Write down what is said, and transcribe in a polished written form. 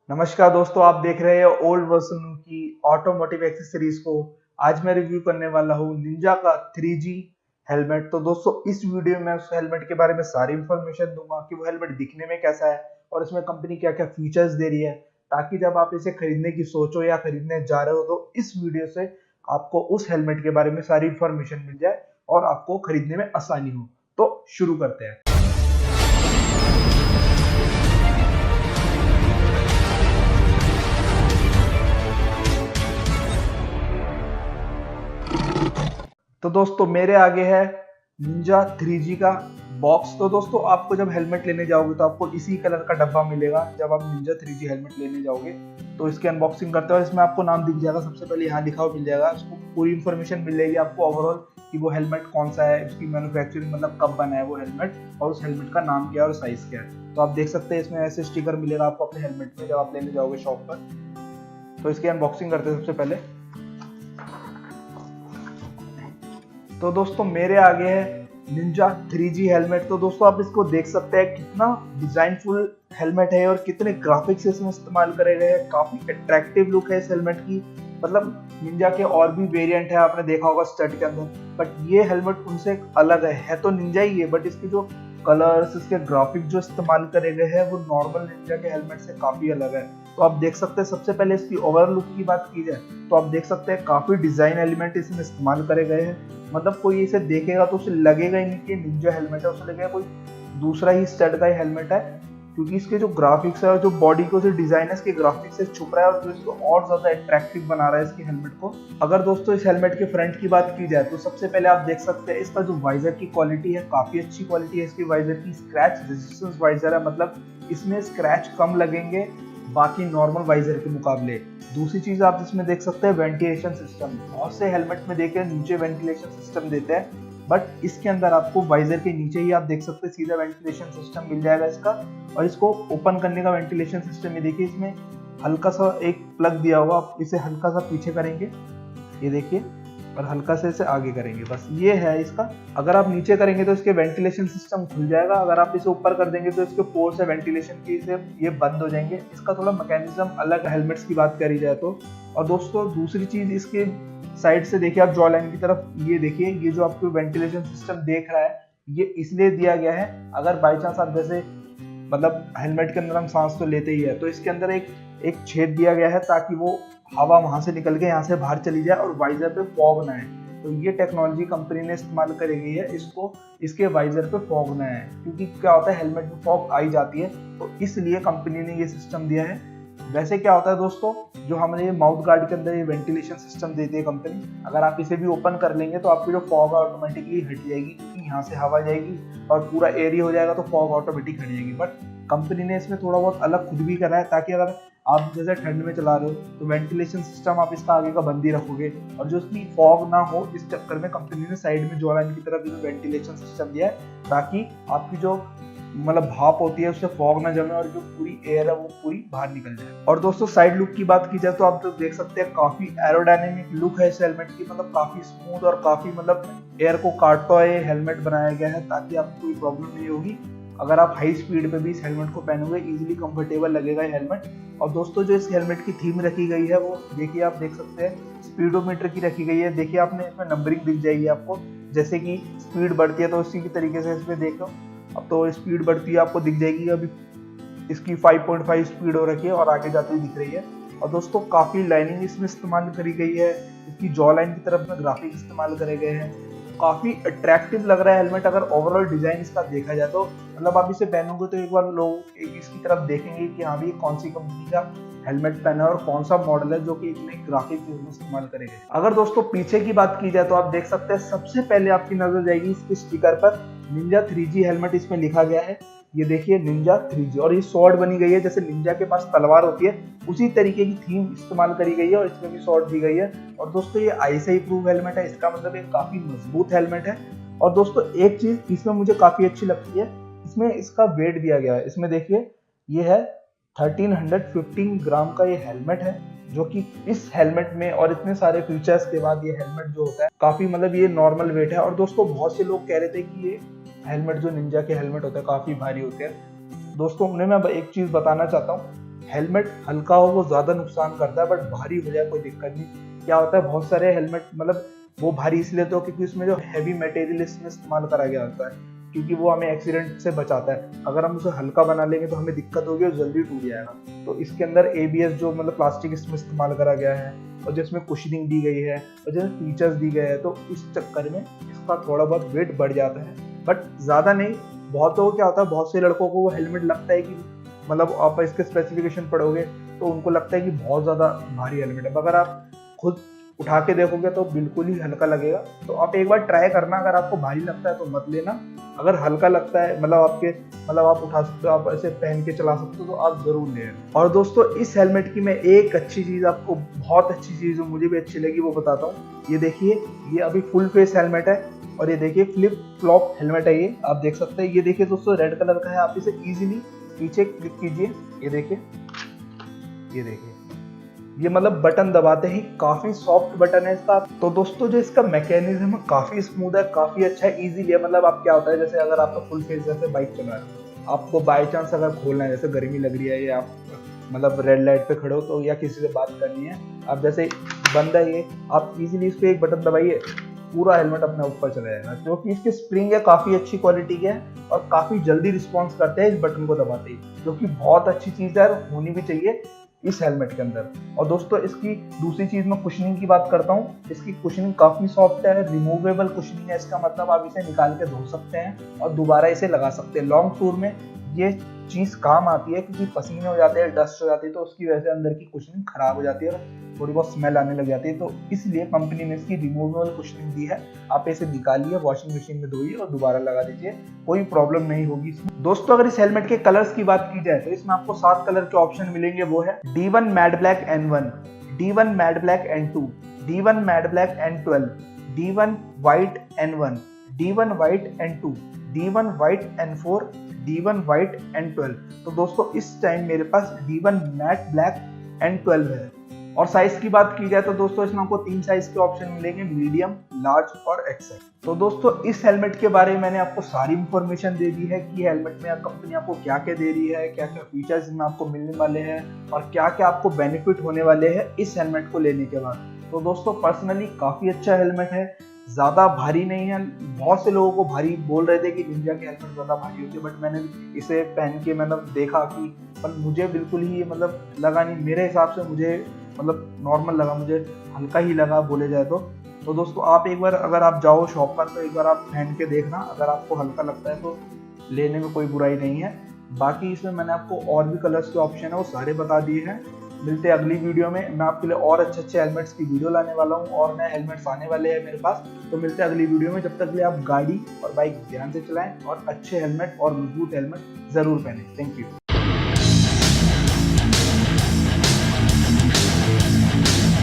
नमस्कार दोस्तों, आप देख रहे हैं ओल्ड वर्जन की ऑटोमोटिव एक्सेसरीज को। आज मैं रिव्यू करने वाला हूँ निंजा का 3G हेलमेट। तो दोस्तों इस वीडियो में उस हेलमेट के बारे में सारी इंफॉर्मेशन दूंगा कि वो हेलमेट दिखने में कैसा है और इसमें कंपनी क्या क्या फीचर्स दे रही है, ताकि जब आप इसे खरीदने की सोचो या खरीदने जा रहे हो तो इस वीडियो से आपको उस हेलमेट के बारे में सारी इंफॉर्मेशन मिल जाए और आपको खरीदने में आसानी हो। तो शुरू करते हैं। तो दोस्तों मेरे आगे है निंजा 3G का बॉक्स। तो दोस्तों आपको जब हेलमेट लेने जाओगे तो आपको इसी कलर का डब्बा मिलेगा। जब आप निंजा 3G हेलमेट लेने जाओगे तो इसकी अनबॉक्सिंग करते हो, इसमें आपको नाम दिख जाएगा। सबसे पहले यहाँ लिखा हुआ मिल जाएगा, उसको पूरी इन्फॉर्मेशन मिल जाएगी आपको ओवरऑल कि वो हेलमेट कौन सा है, उसकी मैन्युफैक्चरिंग मतलब कब बना है वो हेलमेट, और उस हेलमेट का नाम क्या है और साइज क्या है। तो आप देख सकते हैं इसमें ऐसे स्टिकर मिलेगा आपको अपने हेलमेट में जब आप लेने जाओगे शॉप पर। तो इसकी अनबॉक्सिंग करते हैं सबसे पहले। तो दोस्तों मेरे आगे है निंजा 3G हेलमेट। तो दोस्तों आप इसको देख सकते हैं कितना डिजाइनफुल हेलमेट है और कितने ग्राफिक्स इसमें इस्तेमाल करे गए हैं। काफी अट्रैक्टिव लुक है इस हेलमेट की। मतलब निंजा के और भी वेरिएंट है, आपने देखा होगा स्टड के अंदर, बट ये हेलमेट उनसे अलग है तो निंजा ही है, बट इसकी जो कलर्स, इसके ग्राफिक जो इस्तेमाल करे गए हैं वो नॉर्मल निंजा के हेलमेट से काफी अलग है। तो आप देख सकते हैं सबसे पहले इसकी ओवरऑल लुक की बात की जाए तो आप देख सकते हैं काफी डिजाइन एलिमेंट इसमें इस्तेमाल करे गए हैं। मतलब कोई इसे देखेगा तो उसे लगेगा ही नहीं कि निंजा हेलमेट है, उसे लगेगा कोई दूसरा ही स्टड का ही हेलमेट है, क्योंकि इसके जो ग्राफिक्स है और जो बॉडी को जो डिजाइन है इसके ग्राफिक्स से छुप रहा है और जो इसको और ज्यादा अट्रैक्टिव बना रहा है इसकी हेलमेट को। अगर दोस्तों इस हेलमेट के फ्रंट की बात की जाए तो सबसे पहले आप देख सकते हैं इसका जो वाइजर की क्वालिटी है, काफी अच्छी क्वालिटी है इसकी वाइजर की। स्क्रैच रेजिस्टेंस वाइजर है, मतलब इसमें स्क्रैच कम लगेंगे बाकी नॉर्मल वाइजर के मुकाबले। दूसरी चीज आप इसमें देख सकते हैं वेंटिलेशन सिस्टम। बहुत से हेलमेट में देखिए नीचे वेंटिलेशन सिस्टम देते हैं, बट इसके अंदर आपको वाइजर के नीचे ही आप देख सकते हैं सीधा वेंटिलेशन सिस्टम मिल जाएगा इसका। और इसको ओपन करने का वेंटिलेशन सिस्टम ये देखिए, इसमें हल्का सा एक प्लग दिया होगा, आप इसे हल्का सा पीछे करेंगे ये देखिए और हल्का से इसे आगे करेंगे, बस ये है इसका। अगर आप नीचे करेंगे तो इसके वेंटिलेशन सिस्टम खुल जाएगा, अगर आप इसे ऊपर कर देंगे तो इसके पोर्ट्स है वेंटिलेशन की, इसे ये बंद हो जाएंगे। इसका थोड़ा मैकेनिज्म अलग हेलमेट्स की बात करी जाए तो। और दोस्तों दूसरी चीज इसके साइड से देखिए आप जॉ लाइन की तरफ, ये देखिए ये जो आपको वेंटिलेशन सिस्टम देख रहा है ये इसलिए दिया गया है, अगर बाई चांस आप जैसे मतलब हेलमेट के अंदर हम सांस तो लेते ही है तो इसके अंदर एक छेद दिया गया है ताकि वो हवा वहां से निकल के यहाँ से बाहर चली जाए और वाइजर पे फॉग ना आए। तो ये टेक्नोलॉजी कंपनी ने इस्तेमाल करी गई है, इसको इसके वाइजर पे फॉग ना आए, क्योंकि क्या होता है हेलमेट में फॉग आई जाती है, तो इसलिए कंपनी ने ये सिस्टम दिया है। वैसे क्या होता है दोस्तों, जो हमारे ये माउथ गार्ड के अंदर ये वेंटिलेशन सिस्टम देती है कंपनी, अगर आप इसे भी ओपन कर लेंगे तो आपकी जो फॉग ऑटोमेटिकली हट जाएगी, क्योंकि यहाँ से हवा जाएगी और पूरा एरिया हो जाएगा तो फॉग ऑटोमेटिक हट जाएगी। बट कंपनी ने इसमें थोड़ा बहुत अलग खुद भी करा है, ताकि अगर आप जैसे ठंड में चला रहे हो तो वेंटिलेशन सिस्टम आप इसका आगे का बंद ही रखोगे और जो उसकी फॉग ना हो, इस चक्कर में कंपनी ने साइड में जॉ लाइन की तरफ वेंटिलेशन सिस्टम दिया है, ताकि आपकी जो मतलब भाप होती है उससे फॉग ना जमे और जो पूरी एयर है वो पूरी बाहर निकल जाए। और दोस्तों साइड लुक की बात की जाए तो आप तो देख सकते हैं काफी एरोडायनेमिक लुक है इस हेलमेट की। मतलब काफी स्मूथ और काफी मतलब एयर को काटता हुआ ये हेलमेट बनाया गया है, ताकि आपको कोई प्रॉब्लम नहीं होगी। अगर आप हाई स्पीड पे भी इस हेलमेट को पहनोगे इजीली कंफर्टेबल लगेगा ये हेलमेट। और दोस्तों जो इस हेलमेट की थीम रखी गई है वो देखिए, आप देख सकते हैं स्पीडोमीटर की रखी गई है। देखिए आपने इसमें नंबरिंग दिख जाएगी आपको, जैसे कि स्पीड बढ़ती है तो उसी की तरीके से इसमें देखो, अब तो स्पीड बढ़ती है आपको दिख जाएगी। अभी इसकी 5.5 स्पीड हो रखी है और आगे जाती हुई दिख रही है। और दोस्तों काफी लाइनिंग इसमें इस्तेमाल करी गई है, इसकी जॉ लाइन की तरफ में ग्राफिक इस्तेमाल करे गए हैं। काफी अट्रैक्टिव लग रहा है हेलमेट अगर ओवरऑल डिजाइन इसका देखा जाए तो। मतलब आप इसे पहनोगे तो एक बार लोग इसकी तरफ देखेंगे कि हाँ भी कौन सी कंपनी का हेलमेट पहना है और कौन सा मॉडल है जो कि इतने ग्राफिक इस्तेमाल करेंगे। अगर दोस्तों पीछे की बात की जाए तो आप देख सकते हैं सबसे पहले आपकी नजर जाएगी इसके स्टिकर पर, निंजा 3G हेलमेट इसमें लिखा गया है। ये देखिए निंजा 3G, और ये स्वॉर्ड बनी गई है, जैसे निंजा के पास तलवार होती है उसी तरीके की थीम इस्तेमाल करी गई है और इसमें भी स्वॉर्ड दी गई है। और दोस्तों ये ISI प्रूव हेलमेट है, इसका मतलब एक काफी मजबूत हेलमेट है। और दोस्तों एक चीज इसमें मुझे काफी अच्छी लगती है, इसमें इसका वेट दिया गया है। इसमें देखिए ये है 1315 ग्राम का ये हेलमेट है, जो कि इस हेलमेट में और इतने सारे फीचर्स के बाद ये हेलमेट जो होता है काफी मतलब ये नॉर्मल वेट है। और दोस्तों बहुत से लोग कह रहे थे कि ये हेलमेट जो निंजा के हेलमेट होते हैं काफी भारी होते हैं। दोस्तों उन्हें मैं एक चीज बताना चाहता हूँ हेलमेट हल्का हो वो ज़्यादा नुकसान करता है, बट भारी हो जाए कोई दिक्कत नहीं। क्या होता है बहुत सारे हेलमेट मतलब वो भारी इसलिए तो क्योंकि उसमें जो हैवी मटेरियल इसमें इस्तेमाल करा गया होता है, क्योंकि वो हमें एक्सीडेंट से बचाता है। अगर हम उसे हल्का बना लेंगे तो हमें दिक्कत होगी और जल्दी टूट जाएगा। तो इसके अंदर ABS जो मतलब प्लास्टिक इसमें इस्तेमाल करा गया है और जिसमें कुशनिंग दी गई है और जिसमें फीचर्स दी गए हैं, तो इस चक्कर में इसका थोड़ा बहुत वेट बढ़ जाता है, बट ज़्यादा नहीं। बहुतों को क्या होता है, बहुत से लड़कों को वो हेलमेट लगता है कि मतलब आप इसके स्पेसिफिकेशन पढ़ोगे तो उनको लगता है कि बहुत ज़्यादा भारी हेलमेट है, मगर आप खुद उठा के देखोगे तो बिल्कुल ही हल्का लगेगा। तो आप एक बार ट्राई करना, अगर आपको भारी लगता है तो मत लेना, अगर हल्का लगता है मतलब आप उठा सकते हो, आप ऐसे पहन के चला सकते हो तो आप जरूर लें। और दोस्तों इस हेलमेट की मैं एक अच्छी चीज़ आपको, बहुत अच्छी चीज़ जो मुझे भी अच्छी लगी वो बताता हूँ। ये देखिए, ये अभी फुल फेस हेलमेट है और ये देखिए फ्लिप फ्लॉप हेलमेट है, ये आप देख सकते हैं। ये देखिए दोस्तों रेड कलर का है, आप इसे इजीली पीछे क्लिक कीजिए, ये देखिए, ये देखिए, ये मतलब बटन दबाते ही काफी सॉफ्ट बटन है इसका। तो दोस्तों जो इसका मैकेनिज्म है काफी स्मूथ है, काफी अच्छा है, इजीली है। मतलब आप क्या होता है, जैसे अगर आपका फुल फेस जैसे बाइक चला रहे हो, आपको बाई चांस अगर खोलना है, जैसे गर्मी लग रही है या आप मतलब रेड लाइट पे खड़े हो तो, या किसी से बात करनी है, आप जैसे बंद है ये, आप इजीली इस पे एक बटन दबाइए, पूरा हेलमेट अपने ऊपर चला जाएगा। क्योंकि इसकी स्प्रिंग है काफी अच्छी क्वालिटी की है और काफी जल्दी रिस्पॉन्स करते हैं इस बटन को दबाते ही, जो कि बहुत अच्छी चीज है, होनी भी चाहिए इस हेलमेट के अंदर। और दोस्तों इसकी दूसरी चीज मैं कुशनिंग की बात करता हूँ। इसकी कुशनिंग काफी सॉफ्ट है, रिमूवेबल कुशनिंग है, इसका मतलब आप इसे निकाल के धो सकते हैं और दोबारा इसे लगा सकते हैं। लॉन्ग टूर में ये चीज काम आती है, क्योंकि पसीने हो जाते हैं, डस्ट हो जाती है, तो उसकी वजह से अंदर की कुशनिंग खराब हो जाती है और थोड़ी बहुत स्मेल आने लग जाती है। तो इसलिए कंपनी ने इसकी रिमूवेबल कुशनिंग दी है। आप इसे निकालिए, वॉशिंग मशीन में धोइए और दोबारा लगा दीजिए, कोई प्रॉब्लम नहीं होगी इसमें। दोस्तों अगर इस हेलमेट के कलर्स की बात की जाए तो इसमें आपको 7 कलर के ऑप्शन मिलेंगे। वो है D1 matte black N1, D1 matte black N2, D1 matte black N12, D1 white N1, D1 white N2, D1 white N4, D1 white N12। तो दोस्तों इस टाइम मेरे पास D1 मैट ब्लैक N12 है। और साइज की बात की जाए तो दोस्तों इसमें आपको 3 साइज के ऑप्शन मिलेंगे, मीडियम, लार्ज और एक्सेल। तो दोस्तों इस हेलमेट के बारे में मैंने आपको सारी इंफॉर्मेशन दे दी है कि हेलमेट में कंपनी आपको क्या क्या दे रही है, क्या क्या फीचर्स इसमें आपको मिलने वाले हैं और क्या क्या आपको बेनिफिट होने वाले हैं इस हेलमेट को लेने के बाद। तो दोस्तों पर्सनली काफी अच्छा हेलमेट है, ज्यादा भारी नहीं है। बहुत से लोगों को भारी बोल रहे थे कि निंजा के हेलमेट ज्यादा भारी होती है, बट मैंने इसे पहन के मतलब देखा कि पर मुझे बिल्कुल ही मतलब लगा नहीं। मेरे हिसाब से मुझे मतलब नॉर्मल लगा, मुझे हल्का ही लगा बोले जाए तो। तो दोस्तों आप एक बार अगर आप जाओ शॉप पर तो एक बार आप पहन के देखना, अगर आपको हल्का लगता है तो लेने में कोई बुराई नहीं है। बाकी इसमें मैंने आपको और भी कलर्स के ऑप्शन है वो सारे बता दिए हैं। मिलते हैं अगली वीडियो में, मैं आपके लिए और अच्छे अच्छे हेलमेट्स की वीडियो लाने वाला हूँ और नए हेलमेट्स आने वाले हैं मेरे पास। तो मिलते हैं अगली वीडियो में, जब तक के लिए आप गाड़ी और बाइक ध्यान से चलाएं और अच्छे हेलमेट और मजबूत हेलमेट जरूर पहनें। Thank you.